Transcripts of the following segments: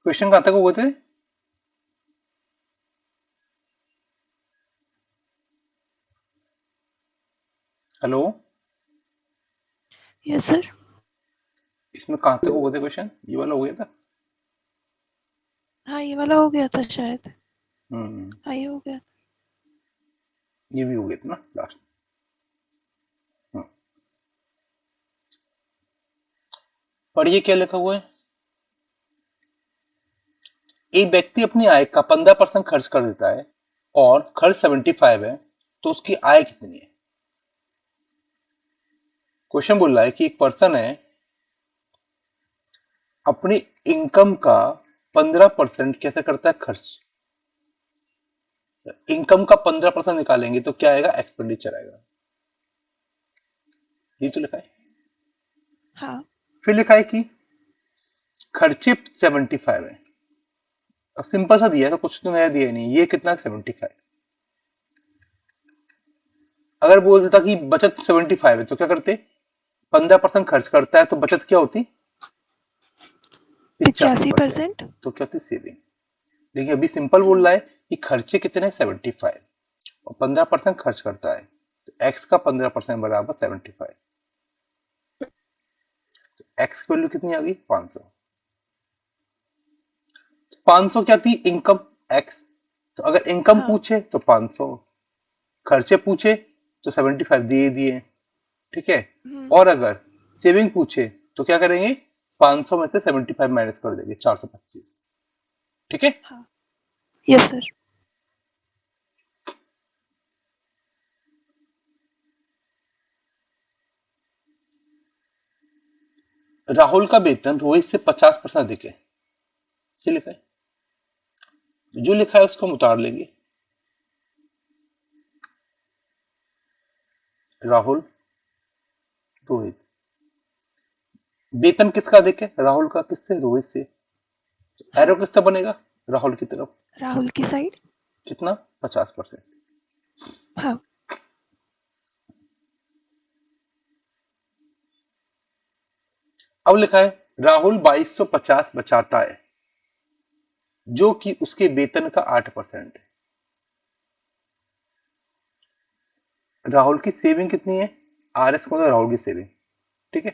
Question कहाँ तक हुए थे? Hello, yes sir. इसमें कहाँ तक हुए थे क्वेश्चन? ये वाला हो गया था। हाँ, ये वाला हो गया था शायद। हम्म। हाँ, ये हो गया। ये भी हो गया था ना लास्ट। हम्म। पढ़िए क्या लिखा हुआ है। एक व्यक्ति अपनी आय का 15% खर्च कर देता है और खर्च 75 है, तो उसकी आय कितनी है? क्वेश्चन बोल रहा है कि एक पर्सन है, अपनी इनकम का 15% कैसे करता है खर्च। इनकम का 15% निकालेंगे तो क्या आएगा? एक्सपेंडिचर आएगा। ये तो लिखा है। हाँ। फिर लिखा है कि खर्चे 75 है। अब सिंपल सा दिया है, तो कुछ तो नया दिया ही नहीं। ये कितना? 75। अगर बोल देता कि बचत 75 है तो क्या करते? 15% खर्च करता है तो बचत क्या होती? 85%। 85%। तो क्या होती? सेविंग। देखिए अभी सिंपल बोल रहा है कि खर्चे कितने? 75 और 15% खर्च करता है, तो एक्स का 15% बराबर 75। तो एक्स की वैल्यू कितनी आ गई? 500। 500 क्या थी? इनकम। एक्स। तो अगर इनकम हाँ। पूछे तो 500, खर्चे पूछे तो 75 दिए दिए। ठीक है। हुँ। और अगर सेविंग पूछे तो क्या करेंगे? 500 में से 75 माइनस कर देंगे, 425। ठीक है। हाँ। Yes sir. राहुल का वेतन रोहित से 50% अधिक है। ये लिखा है। जो लिखा है उसको हम उतार लेंगे। राहुल, रोहित। वेतन किसका अधिक है? राहुल का। किससे? रोहित से। एरो हाँ, किस तरफ बनेगा? राहुल की तरफ। राहुल की साइड। कितना? 50%। हाँ। अब लिखा है राहुल 2250 बचाता है, जो कि उसके वेतन का 8% है। राहुल की सेविंग कितनी है? आर एस का मतलब राहुल की सेविंग। ठीक है।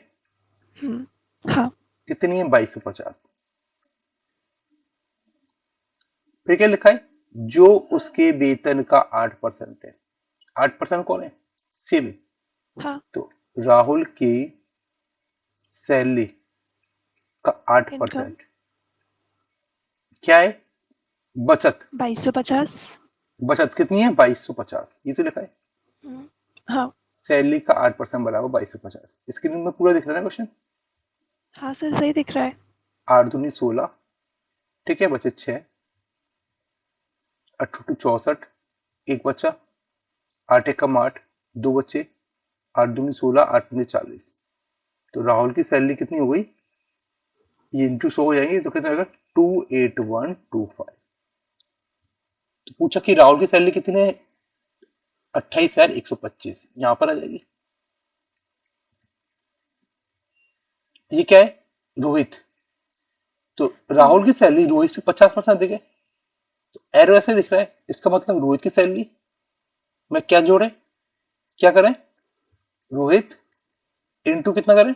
हुँ। हाँ। कितनी है? 2250। फिर क्या लिखा है? जो उसके वेतन का 8% है। 8% कौन है? सेविंग। हाँ। तो राहुल की सैलरी का आठ इनकम परसेंट क्या है? बचत। 2250। बचत कितनी है? 2250। ये तो लिखा है। हुँ। हाँ। सैलरी का 8% बराबर 2250। स्क्रीन में पूरा दिख रहा है ना क्वेश्चन? हाँ सर, सही दिख रहा है। 8 दूनी 16। ठीक है। बचे 6। 8 टू 64। एक बचा। 8 एकम 8। दो बचे। 8 दूनी 16। 8 दूनी 40। तो राहुल की सैलरी कितनी हो गई? ये इंटू 100 हो जाएंगे तो कितना आएगा? 28125। तो पूछा कि राहुल की सैलरी कितनी है? 28,125। यहां पर आ जाएगी। ये क्या है? रोहित। तो हुँ। राहुल की सैलरी रोहित से 50% अधिक है। तो एरो ऐसे दिख रहा है, इसका मतलब रोहित की सैलरी में क्या जोड़े? क्या करें? रोहित इंटू कितना करें?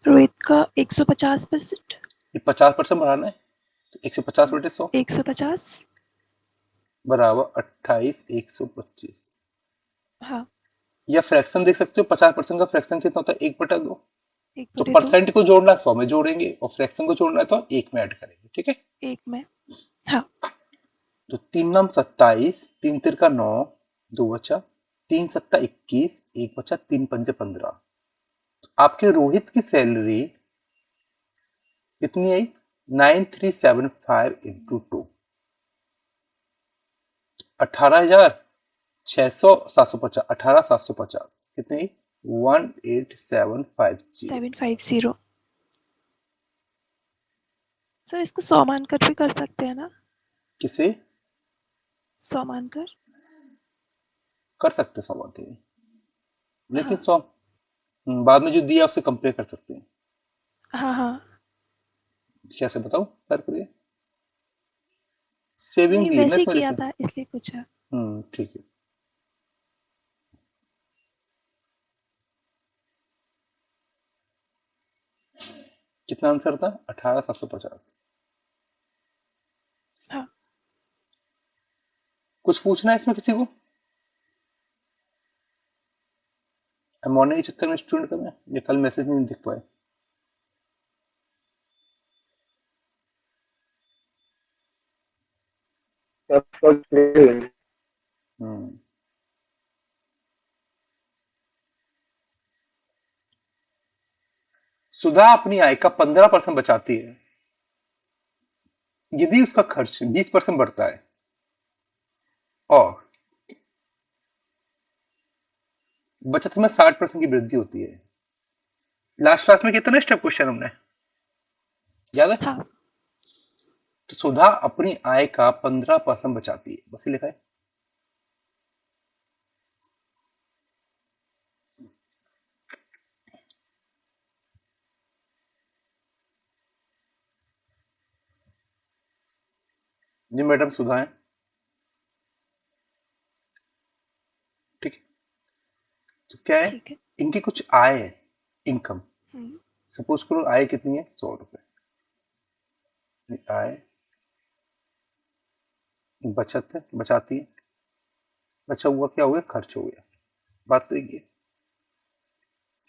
रोहित का 150%। ये 50% बढ़ाना है, तो 150 बटे 100 150। बराबर 28,125। हाँ। या फ्रैक्शन देख सकते हो, 50% का फ्रैक्शन कितना होता है? 1/2। 1 तो बटे 2। परसेंट को जोड़ना है 100 में जोड़ेंगे, और फ्रैक्शन को जोड़ना है तो 1 में ऐड करेंगे। ठीक है। 1 में। हाँ। तो 3 नाम 27, 3 तिरका 9, 2 बचा। 3 सत्ता 21, एक बचा। 3 पंजे 15। आपके रोहित की सैलरी कितनी आई? 9375 इंटू 2। 18,600 750। 18,750 कितनी? 18750। 750। सर, इसको 100 मानकर भी कर सकते हैं ना? किसे? 100 मानकर। कर सकते 100 बातें, लेकिन हाँ। 100 बाद में जो दिया उससे कंपेयर कर सकते हैं। हाँ, हाँ। कैसे बताओ कर करिए। सेविंग नहीं, दी मैं वैसे ही इसमें किया लिखूं। था इसलिए पूछा। ठीक है। कितना आंसर था? 18,750। हाँ। कुछ पूछना है इसमें किसी को? मॉर्निंग के चक्कर में स्टूडेंट का मैं ये कल मैसेज नहीं दिख पाए। हम्म सुधा अपनी आय का 15% बचाती है यदि उसका खर्च 20% बढ़ता है और बचत में 60% की वृद्धि होती है। लास्ट क्लास में कितना स्टेप क्वेश्चन हमने याद है? हाँ। तो सुधा अपनी आय का 15% बचाती है, बस ये लिखा है। जी मैडम सुधा है, ठीक है। तो क्या है? ठीक है। इनकी कुछ आय है, इनकम। हम्म। सपोज करो आय कितनी है? 100 रुपए आय। बचत है, बचाती है। बचा हुआ क्या हो गया? खर्च हो गया। बात तो ये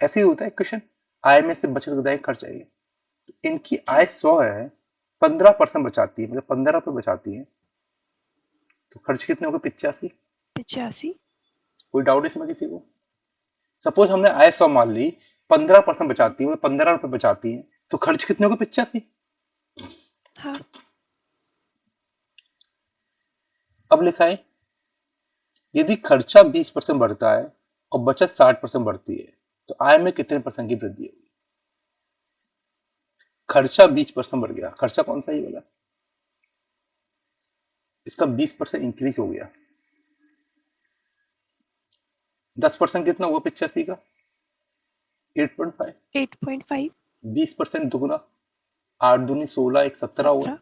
ऐसे ही होता है क्वेश्चन। आय में से बचत घटाएं खर्च आएगी। इनकी आय हाँ। 100 है, 15% बचाती है, मतलब 15 रुपए बचाती है। तो खर्च कितने हो गए? 85। 85। कोई डाउट इसमें किसी को? सपोज हमने आय 100 मान ली, 15% हम्म। बचाती है, मतलब 15 रुपए बचाती है। तो खर्च कितने हो गए? 85। हाँ। अब लिखा है यदि खर्चा 20% बढ़ता है और बचत 60% बढ़ती है तो आय में कितने परसेंट की वृद्धि होगी? खर्चा 20% बढ़ गया, खर्चा कौन सा ही वाला? इसका 20% इंक्रीज हो गया। 10% कितना हुआ 85 का? 8.5। 8.5। 20% दुगुना, 8 दूनी 16, एक 17 हुआ। 17।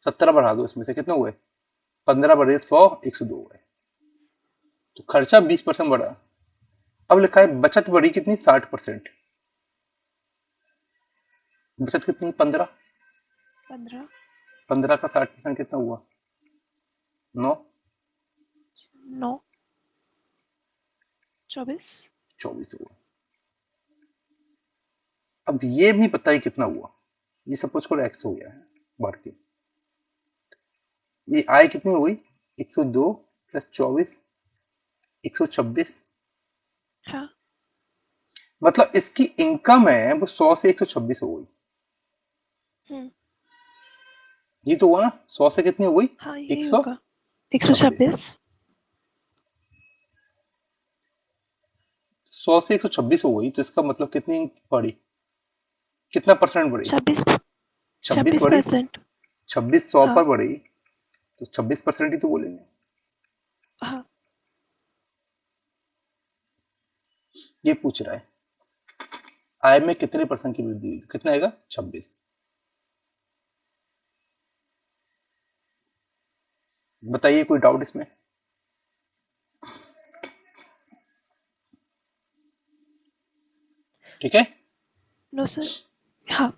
17 बढ़ा दो, इसमें से कितने हुए? 15 बढ़े 100, 102 हुए। तो खर्चा 20% बढ़ा। अब लिखा है बचत बढ़ी कितनी? 60%। बचत कितनी? 15। 15। 15 का 60% कितना हुआ? 9। 9। 24। 24 हुआ। अब ये भी पता ही कितना हुआ। ये सपोज करो एक्स हो गया है बार के। ये आय कितनी हो गई? 102 प्लस 24, 126। हाँ। मतलब इसकी इनकम है वो 100 से 126 हो गई। हम्म। ये तो हुआ ना? 100 से कितनी हो गई? हाँ, यही होगा। 126। 126। 100 से 126 हो गई तो इसका मतलब कितनी बढ़ी? कितना परसेंट बढ़ी? 26। 26 बढ़ी। 26%। 26 100 हाँ। पर बढ़ी तो 26% ही तो बोलेंगे। हाँ। ये पूछ रहा है आय में कितने परसेंट की वृद्धि हुई? कितना आएगा? 26। बताइए कोई डाउट इसमें? ठीक है। No sir. हाँ।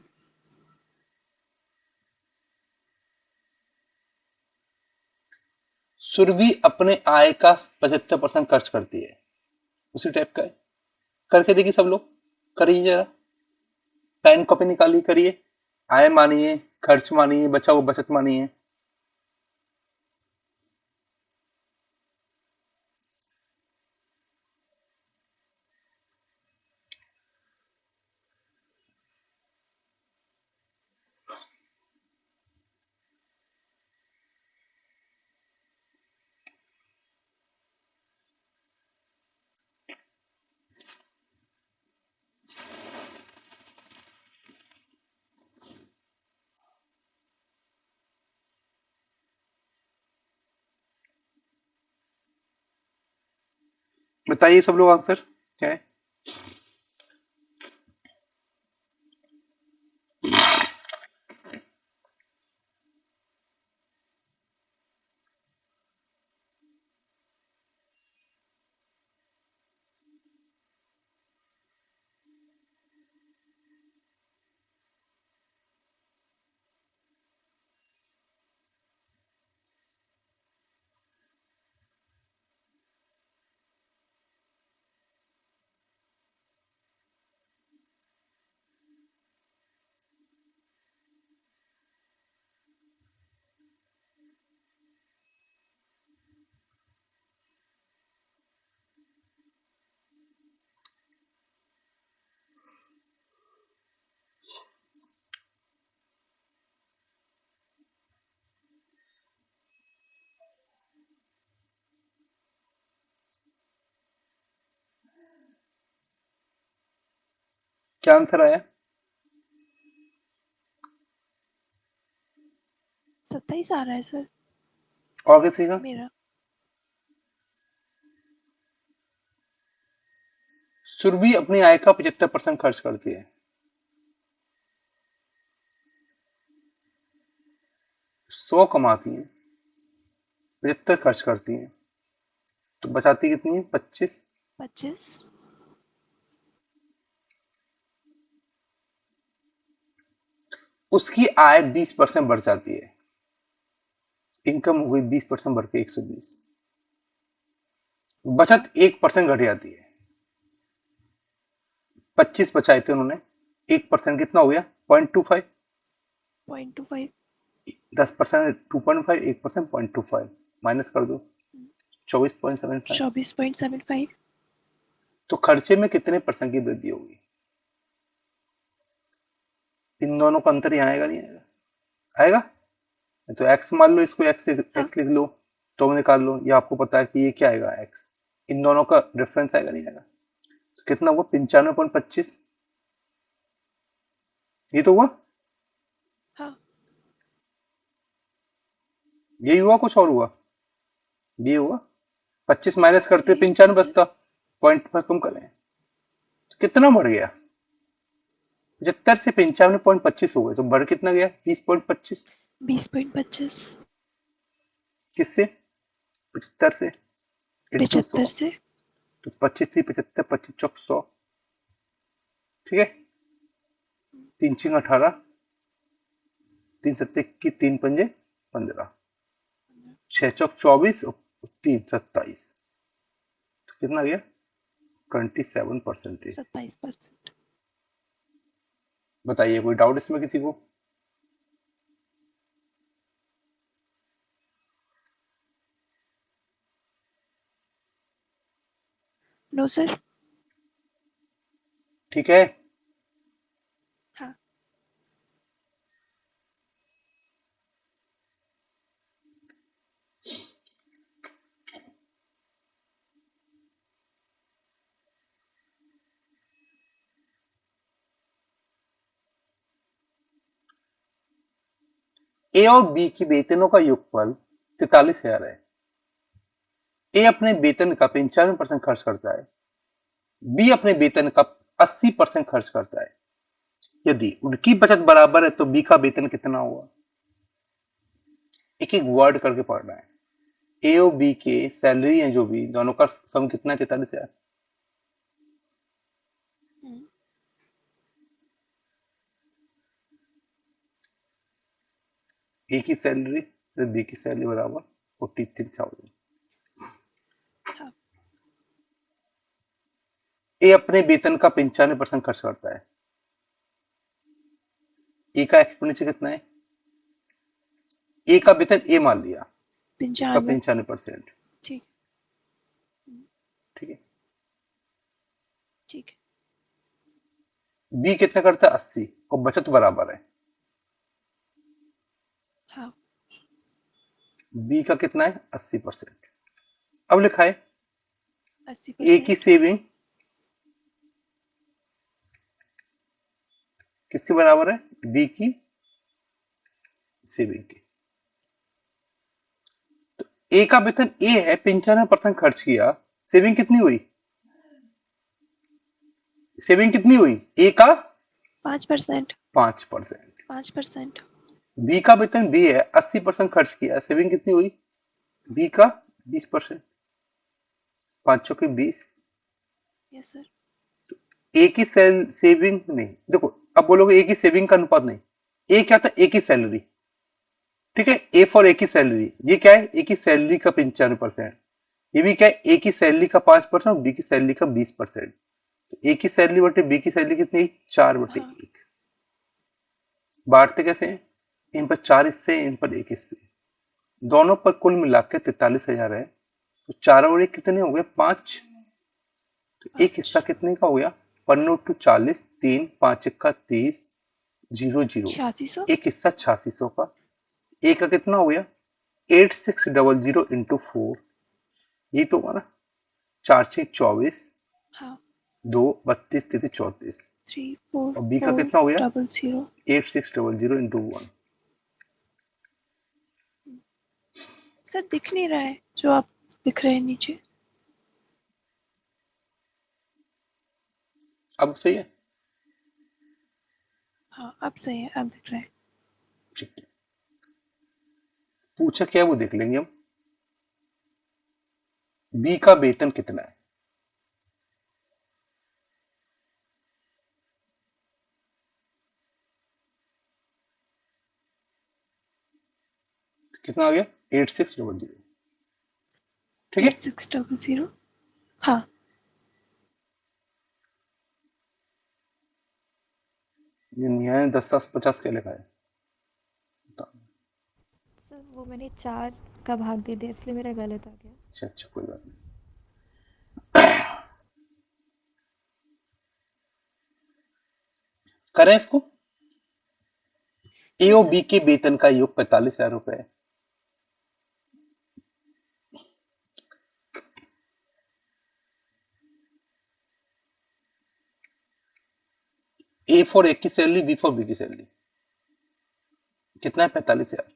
सुरभि अपने आय का 75% खर्च करती है। उसी टाइप का है। करके देखिए सब लोग, करिए जरा। पेन कॉपी निकालिए, करिए। आय मानिए, खर्च मानिए, बचा हुआ बचत मानिए। बताइए सब लोग आंसर क्या है? क्या आंसर आया? 27 आ रहा है सर और किसी का? मेरा। सुरभि अपनी आय का 75% खर्च करती है, 100 कमाती है, 75 खर्च करती है, तो बचाती कितनी है? 25। 25। उसकी आय 20% बढ़ जाती है, इनकम हो गई 20% बढ़ के 120। हाँ। बचत 1% घट जाती है, 25 बचाए थे उन्होंने, 1% कितना हो गया? 0.25। 0.25। 10% 2.5, 1% 0.25, माइनस कर दो 24.75। 24.75। तो खर्चे में कितने परसेंट की वृद्धि होगी? इन दोनों का अंतर यहाँ आएगा नहीं आएगा? आएगा। तो एक्स मान लो, इसको एक्स हाँ। एक्स लिख लो, तो निकाल लो, ये आपको पता है कि ये क्या आएगा एक्स, इन दोनों का डिफरेंस आएगा नहीं आएगा? तो कितना हुआ? 95.25। ये तो हुआ, हाँ। यही हुआ, कुछ और हुआ? ये हुआ। 25 माइनस करते यही हुआ 95 सर। बचता, पॉइंट पर कम करें तो कितना बढ़ गया? 75 से 95.25 हो गए, तो बढ़ कितना गया? 20.25। 20.25। किससे? 75 से इंटू 100। 75 से। तो 25 थी 75, 25 चौक 100। ठीक है, 3 छिंग 18, 3 सत्ते की 3 पंजे 15, 6 चौक 24 और 3 27। तो कितना गया? 27%। 27%। बताइए, कोई डाउट इसमें किसी को? No sir. ठीक है। हाँ। ए और बी की वेतनों का योगफल 43,000 है। ए अपने वेतन का 95% खर्च करता है, बी अपने वेतन का 80% खर्च करता है। यदि उनकी बचत बराबर है तो बी का वेतन कितना होगा? एक एक वर्ड करके पढ़ना है। ए और बी के सैलरी है जो भी, दोनों का सम कितना है? 43,000। हम्म। ए की सैलरी तो बी की सैलरी बराबर 43,000। हाँ। ए अपने वेतन का 95% खर्च करता है, ए का एक्सपेंडिचर कितना है? ए का वेतन ए मान लिया, इसका 95। 95%। ठीक। हम्म, ठीक है, ठीक है। बी कितना करता है? 80, और बचत बराबर है। हाँ। बी का कितना है? 80%। अब लिखा है ए की 80%। सेविंग किसके बराबर है? बी की सेविंग की। ए का वेतन ए है, 95% खर्च किया, सेविंग कितनी हुई? सेविंग कितनी हुई? ए का 5%। 5%। 5%। बी का वेतन बी है, 80% खर्च किया, सेविंग कितनी हुई? बी का 20%। 5 के 20। Yes sir. ए की सेविंग नहीं, देखो अब बोलोगे ए की सेविंग का अनुपात नहीं, ए क्या था? ए की सैलरी। ठीक है, ए फॉर ए की सैलरी, ये क्या है? ए की सैलरी का 95%। ये भी क्या है? ए की सैलरी का 5% और बी की सैलरी का 20%। ए की सैलरी बटे बी की सैलरी कितनी? 4 बटे हाँ। 1। बांटते कैसे हैं? इन पर 4 हिस्से, इन पर 1 हिस्से, दोनों पर कुल मिला के 43,000 है। तो 4 और 1 कितने हो गए? 5। तो एक 5। हिस्सा कितने का हो गया? 1/40, 3, 5 का 30, 0 0। 8600। एक हिस्सा 8600 का। ए का कितना हो गया? 8600 इंटू 4, ये तो होगा ना? 4 6 24, हाँ। 2 32 33 34। 34 और बी का कितना हो गया 400 8600 इंटू 1। सर दिख नहीं रहा है जो आप लिख रहे हैं नीचे। अब सही है। हाँ अब सही है, अब दिख रहा है। ठीक है, पूछा क्या वो देख लेंगे हम। बी का वेतन कितना है? कितना आ गया 8600। ठीक है, 8600। हाँ यहाँ 10 50 क्या लिखा है? बता। सर वो मैंने 4 का भाग दे दिया इसलिए मेरा गलत आ गया। अच्छा अच्छा, कोई बात नहीं। करें इसको। ए यस और सर। बी के वेतन का योग 45,000 रुपए है। ए फॉर ए की सैलरी, बी फॉर बी की सैलरी कितना है? 45,000।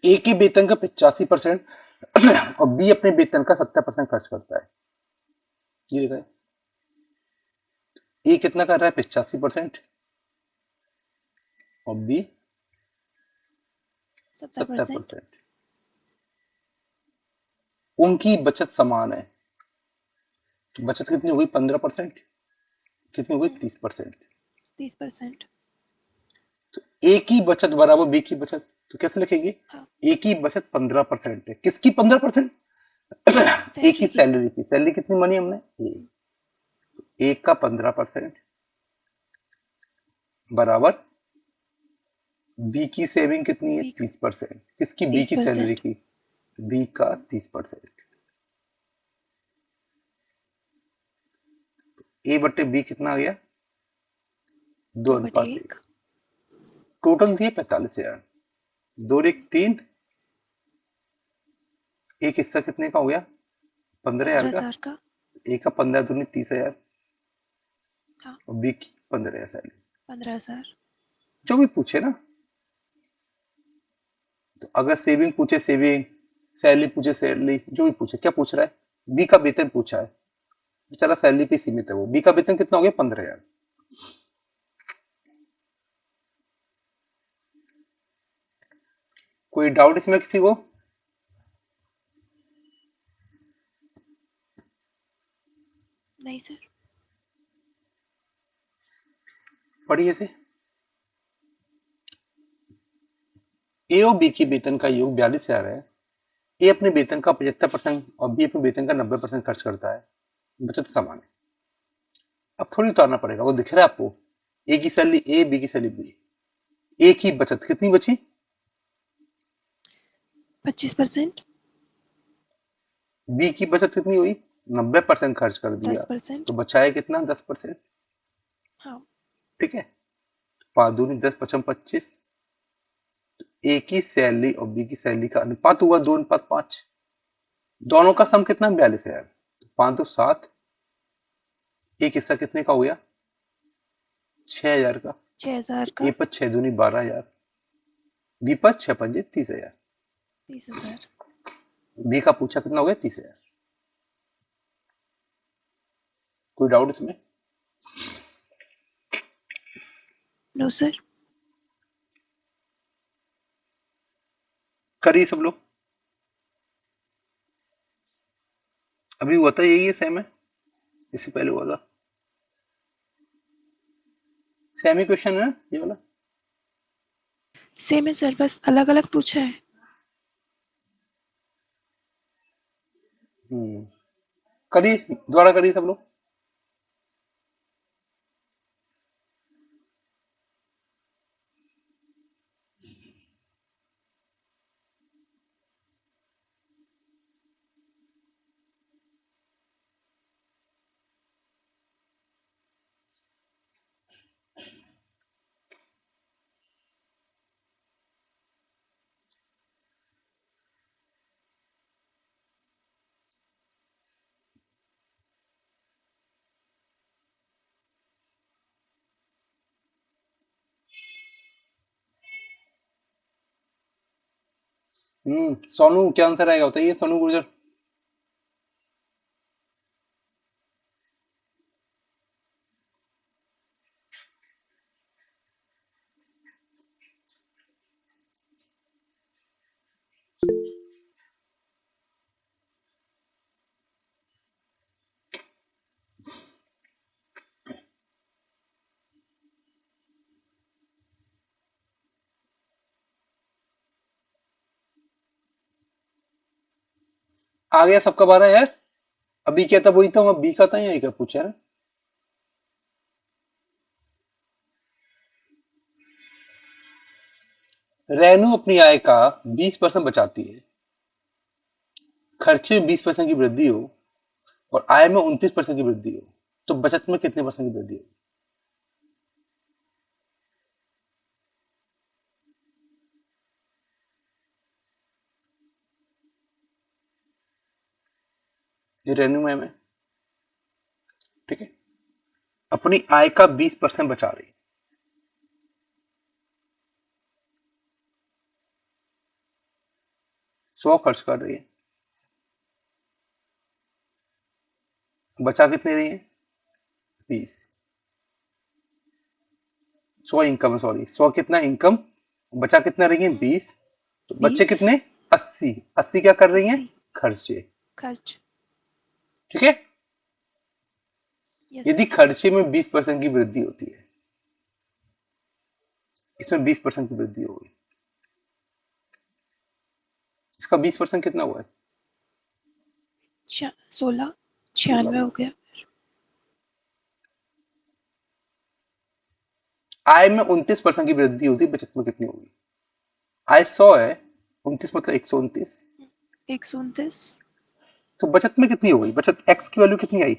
ए के वेतन का 85% और बी अपने वेतन का 70% खर्च करता है। ये देखा है, ए कितना कर रहा है? 85% और बी 70%। 70%। उनकी बचत समान है, तो बचत कितनी हुई? 15%। कितनी हुई? 30%। 30%। तो ए की बचत बराबर बी की बचत, तो कैसे लिखेंगे? हाँ ए की बचत 15% है। किसकी 15%? ए की सैलरी की। सैलरी की। सैलरी कितनी मानी हमने? ए का 15% बराबर बी की सेविंग कितनी है? बी 30%। किसकी? बी की सैलरी 30%। की। बी का 30%। ए बटे बी कितना आ गया? 2 बटे 2:1। 1। टोटल दिए 45,000। 2 और 1 3। एक हिस्सा कितने का हो गया? 15,000 का। 15,000 का। ए का 15 दूनी 30,000 हाँ और बी की 15,000 सैलरी। 15,000। जो भी पूछे ना, तो अगर सेविंग पूछे सेविंग, सैलरी पूछे सैलरी, जो भी पूछे। क्या पूछ रहा है? बी का वेतन पूछा है, चला सैलरी पे सीमित है वो। बी का वेतन कितना हो गया? 15,000। कोई डाउट इसमें किसी को? नहीं सर। पढ़िए से। ए और बी की वेतन का योग 42,000 है। ए अपने वेतन का 75% और बी अपने वेतन का 90% खर्च करता है। बचत समान है। अब थोड़ी उतारना पड़ेगा, वो दिख रहा है आपको। ए की सैलरी ए, बी की सैलरी बी। ए की बचत कितनी बची? 25%। बी की बचत कितनी हुई? 90% खर्च कर दिया, 10%। तो बचाए कितना? 10%। हाँ ठीक है, 5 दूनी 10 5 25। ए की सैलरी और बी की सैलरी का अनुपात हुआ 2:5। दोनों का हाँ। सम कितना? 42,000। 5 2 7। एक हिस्सा कितने का हो गया? 6,000 का। 6,000 ए का। पर 6 दूनी 12,000, बी पर 6 पंजे 30,000। 30,000। बी का पूछा कितना हो गया? 30,000। कोई डाउट इसमें? No sir. करिए सब लोग। अभी हुआ था यही है, सेम है, इससे पहले हुआ था। सेम ही क्वेश्चन है ना ये वाला? सेम है सर, बस अलग अलग पूछा है। करिए, दोबारा करिए सब लोग। सोनू क्या आंसर आएगा बताइए सोनू गुर्जर। आ गया सबका बारह यार। अभी क्या था वही था, वहां बी का था या ए का पूछा है। रेनू अपनी आय का 20% बचाती है, खर्चे में 20% की वृद्धि हो और आय में 29% की वृद्धि हो, तो बचत में कितने परसेंट की वृद्धि हो। ये रेनू मैम है, ठीक है। अपनी आय का 20% बचा रही है, 100 खर्च कर रही है, बचा कितने रही है 20। 100 इनकम, सॉरी 100 कितना इनकम, बचा कितना रही है 20, तो बच्चे 20 कितने 80। 80 क्या कर रही हैं 80 खर्चे, खर्च। ठीक है। यस यदि सर। खर्चे में 20% की वृद्धि होती है, इसमें 20% की वृद्धि होगी, इसका 20% कितना हुआ है 16 16 96 हो हुआ। गया। आय में 29% की वृद्धि होती है, बचत में कितनी होगी। आय 100 है, 29 मतलब 129, 129 तो बचत में कितनी हो गई, बचत एक्स की वैल्यू कितनी आई।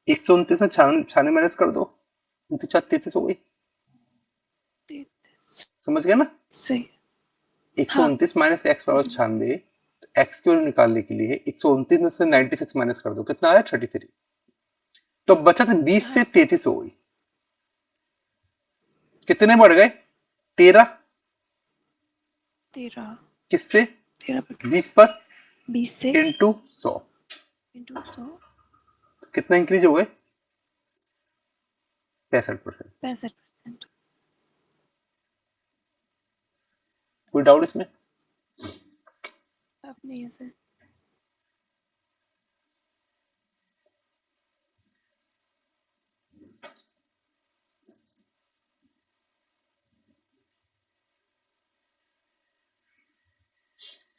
129 में छाने माइनस कर दो, 33 हो गई। 33 समझ गया ना। सही। हाँ 129 माइनस एक्स बराबर 96, तो एक्स की वैल्यू निकालने के लिए 129 में से 96 माइनस कर दो, कितना आया 33। तो बचत 20 से हाँ 33 हो गई, कितने बढ़ गए 13, 13 किससे 13 पर 20 पर 20 से इंटू 100, इंटू 100 कितना इंक्रीज हो गए 65%। 65%। कोई डाउट इसमें। अब नहीं है सर।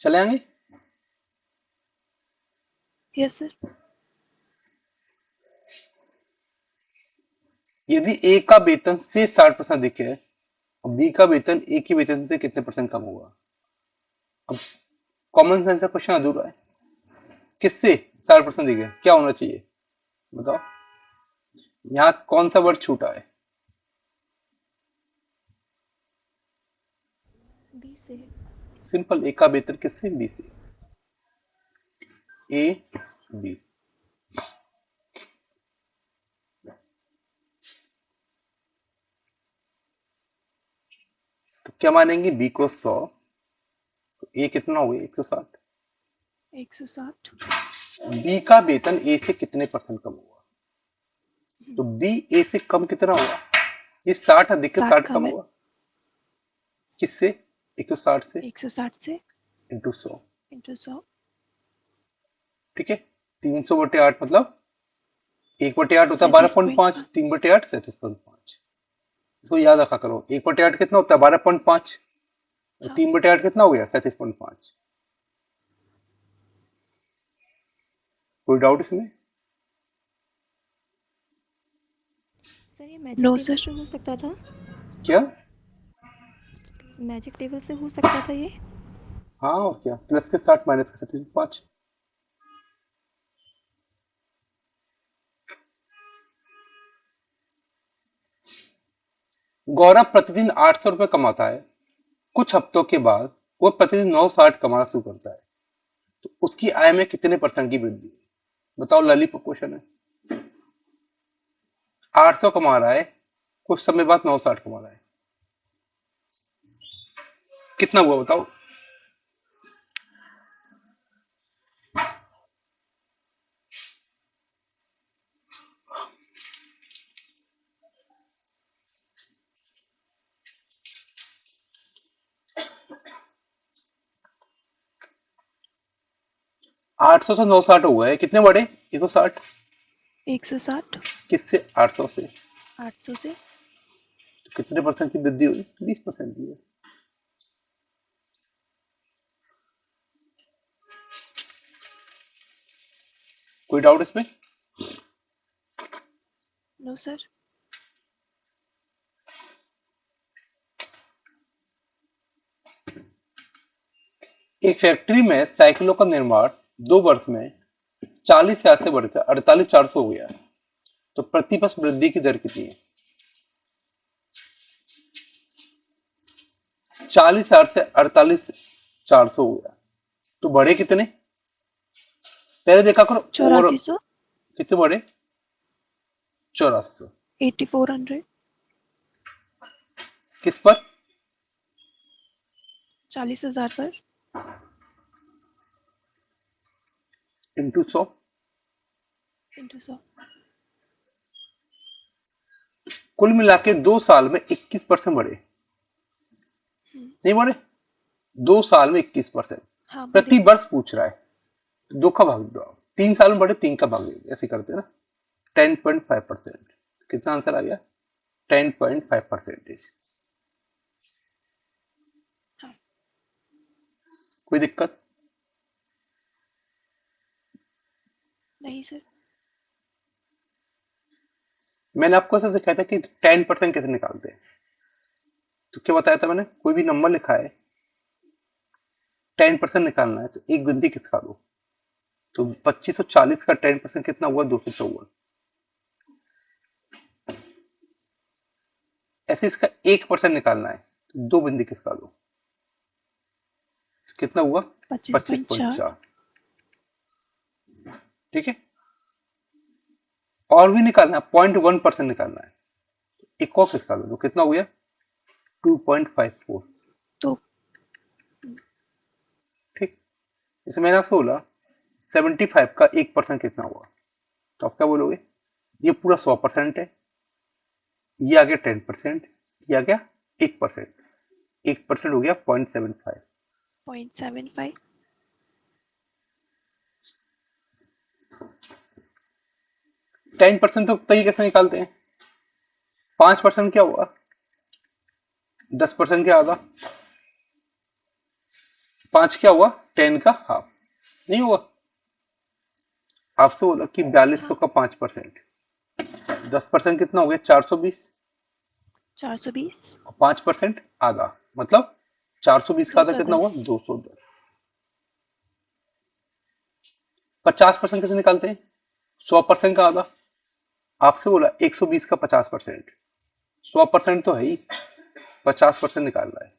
चले आएंगे। Yes sir. यदि ए का वेतन से 60% अधिक है और बी का वेतन ए के वेतन से कितने परसेंट कम होगा। अब कॉमन सेंस का क्वेश्चन अधूरा है, किससे 60% अधिक है क्या होना चाहिए बताओ। यहाँ कौन सा वर्ड छूटा है। बी से। सिंपल, ए का वेतन किससे बी से, ए बी। तो क्या मानेंगे बी को 100, तो ए कितना हो गया 160। 160 बी का वेतन ए से कितने परसेंट कम हुआ, तो बी ए से कम कितना हुआ, ये 60 अधिक के 60 60 कम कम है। हुआ, किससे 160 से 160 से इंटू 100, इंटू 100 ठीक है। 300/8 मतलब 1/8 होता है 12.5, 37.5। 3/8 37.5। इसको याद रखा करो, 1/8 कितना होता है 12.5, और हाँ 3/8 कितना हो गया 37.5। कोई डाउट इसमें। सर ये मैजिक नो टेबल सर। से हो सकता था। क्या, मैजिक टेबल से हो सकता था ये। हाँ और क्या, प्लस के 60 माइनस के 37.5। गौरव प्रतिदिन 800 रुपये कमाता है, कुछ हफ्तों के बाद वो प्रतिदिन 960 कमाना शुरू करता है, तो उसकी आय में कितने परसेंट की वृद्धि है। बताओ, लॉलीपॉप क्वेश्चन है। 800 कमा रहा है, कुछ समय बाद 960 कमा रहा है, कितना हुआ बताओ। 800 से 960 हुआ है, कितने बढ़े? 160। 160। किससे? 800 से। 800 से। तो कितने परसेंट की वृद्धि हुई? 20% की है। कोई डाउट इसमें? No sir. एक फैक्ट्री में साइकिलों का निर्माण 2 वर्ष में 40,000 से बढ़कर 48,400 हो गया। तो प्रति वर्ष वृद्धि की दर कितनी है? 40,000 से 48,400 हो गया, तो बढ़े कितने? पहले देखा करो। और 8400। कितने बढ़े? 8400। 8400। किस पर? 40,000 पर। इंटू 100। इंटू 100। कुल मिला के 2 साल में 21% बढ़े, नहीं बढ़े? 2 साल में 21%। हाँ प्रति बढ़े। वर्ष पूछ रहा है, तो 2 का भाग दो आप। 3 साल में बढ़े, 3 का भाग दो, ऐसे करते हैं ना। 10.5%। कितना आंसर आ गया? 10.5%। हाँ। कोई दिक्कत? नहीं सर। मैंने आपको ऐसा सिखाया था कि 10% कैसे निकालते हैं। तो क्या बताया था मैंने? कोई भी नंबर लिखा है, 10% निकालना है, तो एक गिनती किसका दो। तो 2540 का 10% कितना हुआ? 254। ऐसे इसका 1% निकालना है, तो 2 बिंदी किसका दो। तो कितना हुआ? 25.4। 25.4। ठीक है। और भी निकालना है, 0.1% निकालना है, एक और किसका दो, तो कितना हो गया? 2.54। तो ठीक। जैसे मैंने आपसे बोला 75 का 1% कितना हुआ, तो आप क्या बोलोगे? ये पूरा 100% है, ये आ गया 10%, ये आ गया 1%। 1% हो गया 0.75। 0.75। 10% तो तय कैसे निकालते हैं? 5% क्या हुआ? 10% क्या आधा? 5 क्या हुआ? 10 का हाफ, नहीं हुआ? आपसे बोला कि 4200 हाँ का 5%, 10% कितना हो गया? 420। 420। और 5% आधा, मतलब 420 का आधा कितना हुआ? 210। 210। 50% कैसे निकालते हैं? 100% का आधा। आपसे बोला 120 का 50%, 100% तो है ही, 50% निकाल रहा है,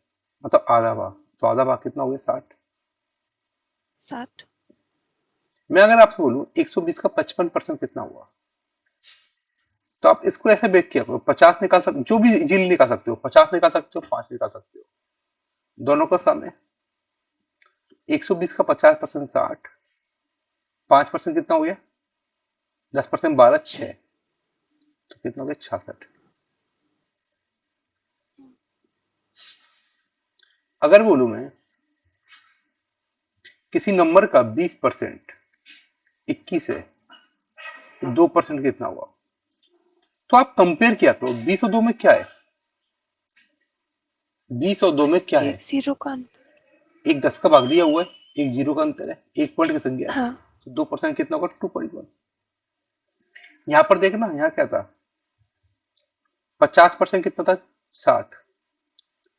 मतलब आधा भाग। तो आधा भाग कितना हो गया? 60। 60। मैं अगर आपसे बोलूं 120 का 55% कितना हुआ, तो आप इसको ऐसे ब्रेक किया करो। 50 निकाल सकते, जो भी इजीली निकाल सकते हो, 50 निकाल सकते हो, 5 निकाल सकते हो, दोनों का सम है। 120 का 50% 60, 5% कितना हो गया? 10% 12, 6, तो कितना हो गया? 66। अगर बोलूं मैं किसी नंबर का 20% 21 है, तो 2% कितना हुआ? तो आप कंपेयर किया करो, 20 और 2 में क्या है? 20 और 2 में क्या है? एक जीरो का अंतर। एक 10 का भाग दिया हुआ है, एक जीरो का अंतर है, एक पॉइंट की संख्या है, हाँ। तो 2% कितना होगा? 2.1। यहां पर देखना, यहाँ क्या था? 50% कितना था? 60।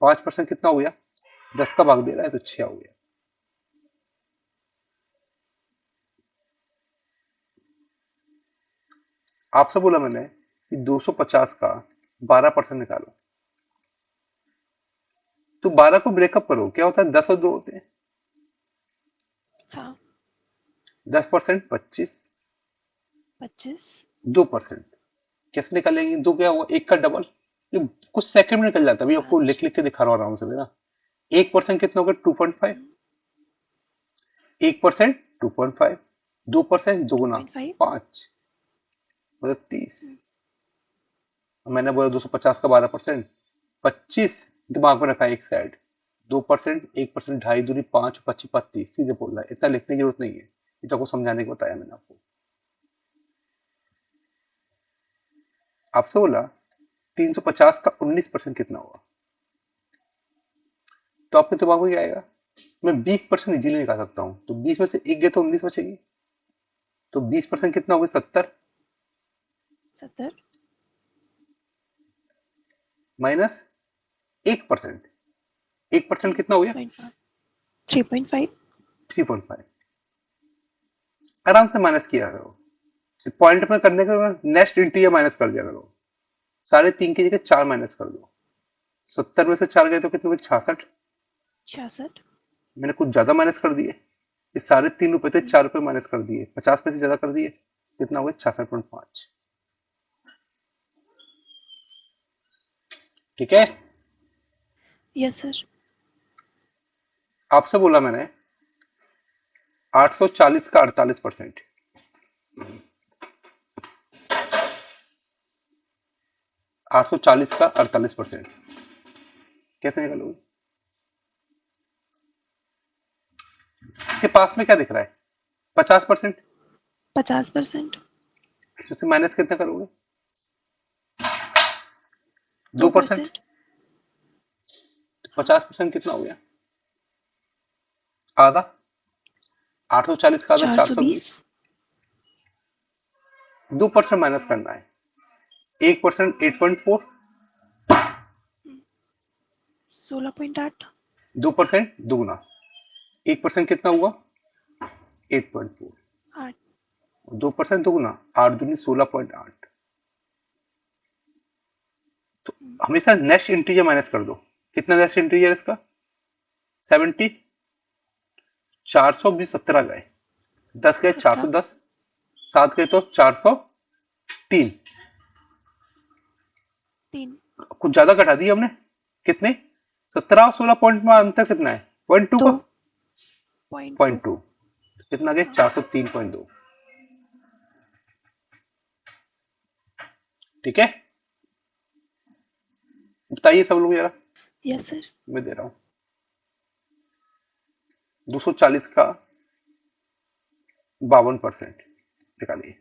5% कितना हो गया? 10 का भाग दे रहा है, तो 6 हो गया। आपसे बोला मैंने कि 250 का 12% निकालो, तो 12 को ब्रेकअप करो, क्या होता है? 10 और 2 होते हैं। हाँ 10% 25, 25। 2%। कैसे निकालेंगे? दो क्या हुआ? एक का डबल। ये कुछ सेकंड में निकल जाता है, अभी आपको 5। लिख लिख के दिखा रहा हूँ आराम से ना। 1% कितना होगा? 2.5। 1% 2.5, 2% दुगुना 2.5। 5, मतलब 30। मैंने बोला 250 का 12%, 25 दिमाग में रखा है एक साइड, 2%, 1%, ढाई दूनी 5, 25 32, सीधे बोल रहा है, इतना लिखने की जरूरत नहीं है। इस को समझाने को बताया मैंने आपको। आपसे बोला 350 का 19% कितना होगा, तो आपके दिमाग में क्या आएगा, मैं 20% इजीली निकाल सकता हूं, तो 20 में से एक गए तो 19 बचेगी, तो 20% कितना होगा, 70 70 माइनस 1%, 1% कितना हो गया, 3.5 3.5। आराम से माइनस किया करो, पॉइंट में करने का नेक्स्ट इंटीजर माइनस कर दिया करो, 3.5 की जगह 4 माइनस कर दो, 70 में से 4 गए तो कितने हुए, 66। 66 मैंने कुछ ज्यादा माइनस कर दिए, इस 3.5 रुपए थे 4 रुपए माइनस कर दिए, 50 पैसे ज्यादा कर दिए, कितना हुआ, 66.5। ठीक है। Yes sir. आपसे बोला मैंने 840 का 48%, 840 का 48% कैसे निकालोगे, के पास में क्या दिख रहा है, 50%, 50% इसमें से माइनस कितना करोगे, 2%, 2%। 50% कितना हो गया, आधा, 840 का आधा 420, 420 2% माइनस करना है, 1% 8.4, 16.8 2% दुगना, 1% कितना हुआ, 8.4, 8 2% दुगना 8 दूनी 16.8। तो हमेशा नेक्स्ट इंटीजर माइनस कर दो, कितना नेक्स्ट इंटीजर इसका, 70, 420, 17 गए, 10 गए 17 410, 7 गए तो 403, 3 कुछ ज्यादा घटा दी हमने, कितने, 17 और 16 पॉइंट में अंतर कितना है, 0.2 का 2.2 0.2, कितना गया, 403.2। ठीक है, बताइए सब लोग जरा, यस सर। मैं दे रहा हूं 240 का 52% निकालिए,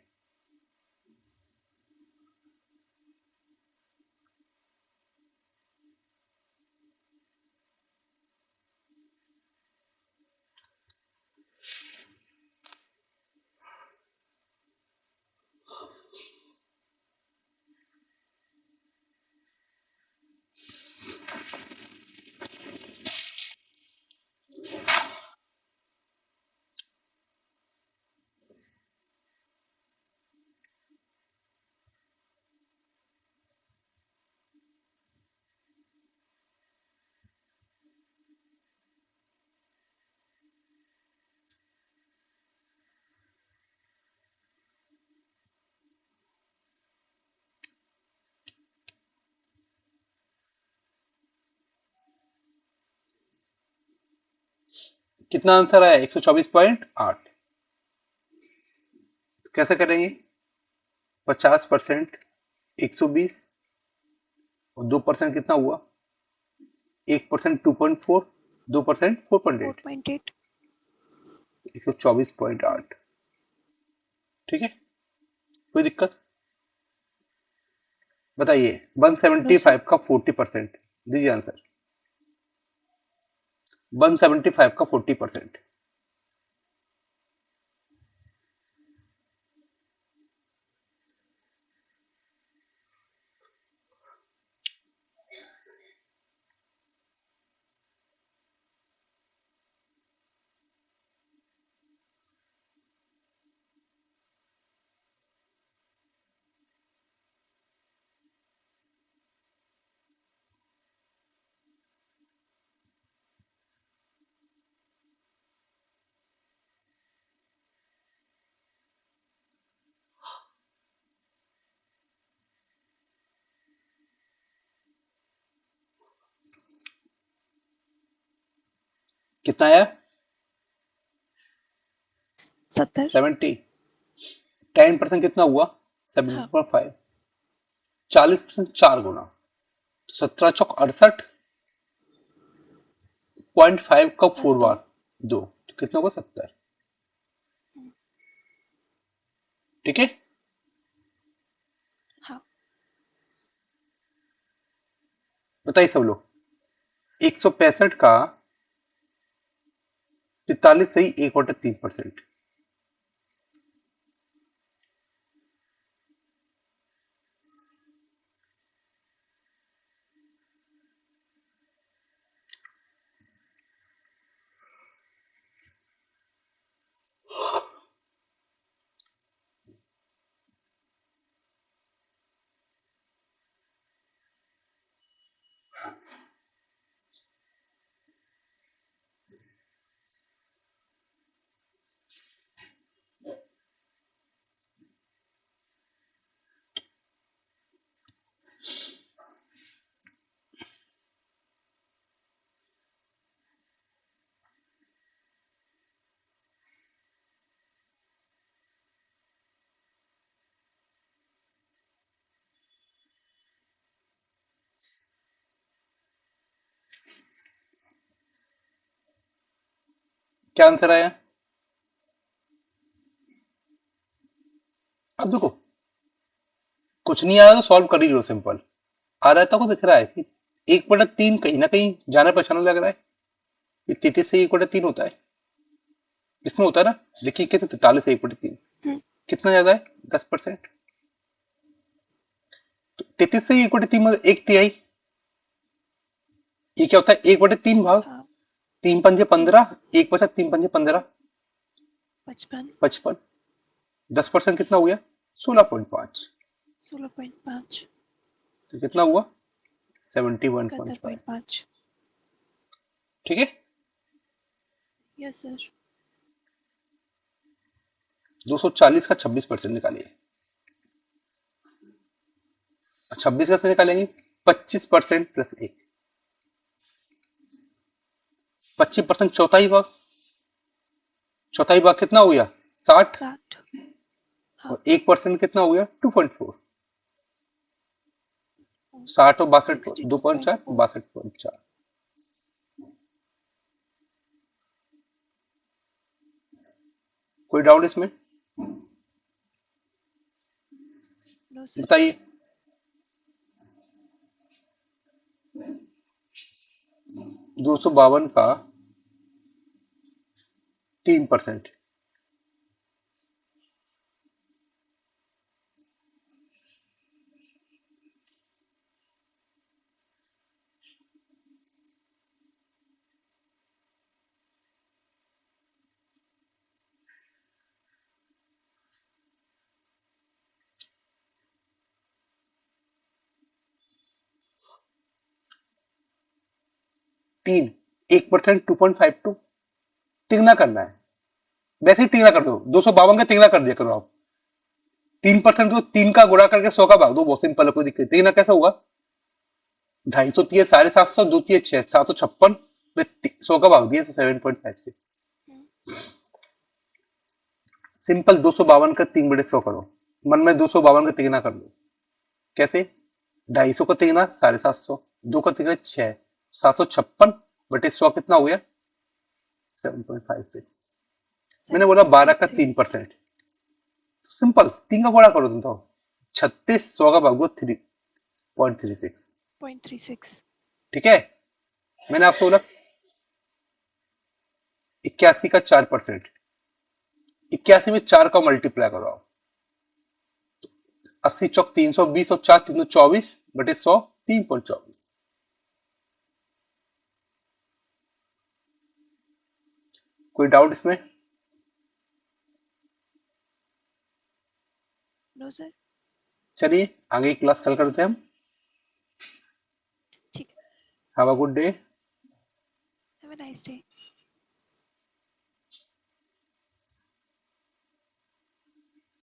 कितना आंसर आया, 124.8। कैसे करेंगे, 50% 120 और 2% कितना हुआ, 1% 2.4, 2% 4.8, 4.8 124.8। ठीक है, कोई दिक्कत, बताइए नो सर। 175 का 40%, दीजिए आंसर, 175 का 40%, कितना आया, 70 70, 10% कितना हुआ, हाँ 7.5, 40% 4 गुना, तो 17 चौक 68.5 का 4 +2 बार 2, तो कितना होगा, 70। ठीक है। हाँ। बताइए सब लोग, 165 का 43 सही 1/3%। क्या आंसर आया? अब देखो, कुछ नहीं आया तो सॉल्व कर ही लो, सिंपल। आ रहा है तो दिख रहा है कि 1/3 कहीं ना कहीं जाना पहचाना लग रहा है। ये 33 से 1/3 होता है, इसमें होता है ना। देखिए कितने, 43 से 1/3 हम्म, कितना ज्यादा है? 10%। तो 33 से 1/3 मतलब 1/3। ये क्या होता है? 1/3 भाग हाँ। 3×5 15, 1 बचा 3×5 15, 55। 55। 10% कितना हो गया? 16.5। 16.5। तो कितना हुआ? 71.5। 71.5। ठीक है। Yes sir. 240 का 26% निकालिए। 26 कैसे निकालेंगे? 25% प्लस 1। 25% चौथाई भाग, चौथाई भाग कितना हो गया? 60। 60। हाँ। और 1% कितना हो गया? 2.4। 60 और 62, 2.4, 62.4। 62.4। कोई डाउट इसमें? No sir. बताइए। 252 का 3%। 3, 1% 2.52। तिगना करना है, वैसे ही तिगना कर दो। 252 का तिगना कर दिया करो आप। 3% को 3 का गुणा करके 100 का भाग दो, बहुत सिंपल है, कोई दिक्कत। तिगना कैसा हुआ? 250 दिए 750, 2 दिए 6, 756, 100 का भाग दिया तो 7.56। सिंपल। 252 का 3/100 करो, मन में 252 का तिगना कर दो। कैसे? 250 का तिगना 750, 2 का तिगना 6, 756/100 कितना हो गया? 7.56। मैंने बोला 12 का 7.53। 3%। तो सिंपल, 3 का गुणा करो तुम तो। 36, 100 का भाग दो 3.36। 0.36। ठीक है। मैंने आपसे बोला 81 का 4%। 81 में 4 का मल्टीप्लाई करो आप। 80 चौक 320 और 4 324/100, 3.24। कोई डाउट इसमें? No sir. चलिए आगे की क्लास कल करते हैं हम। ठीक है। Have a good day. Have a nice day.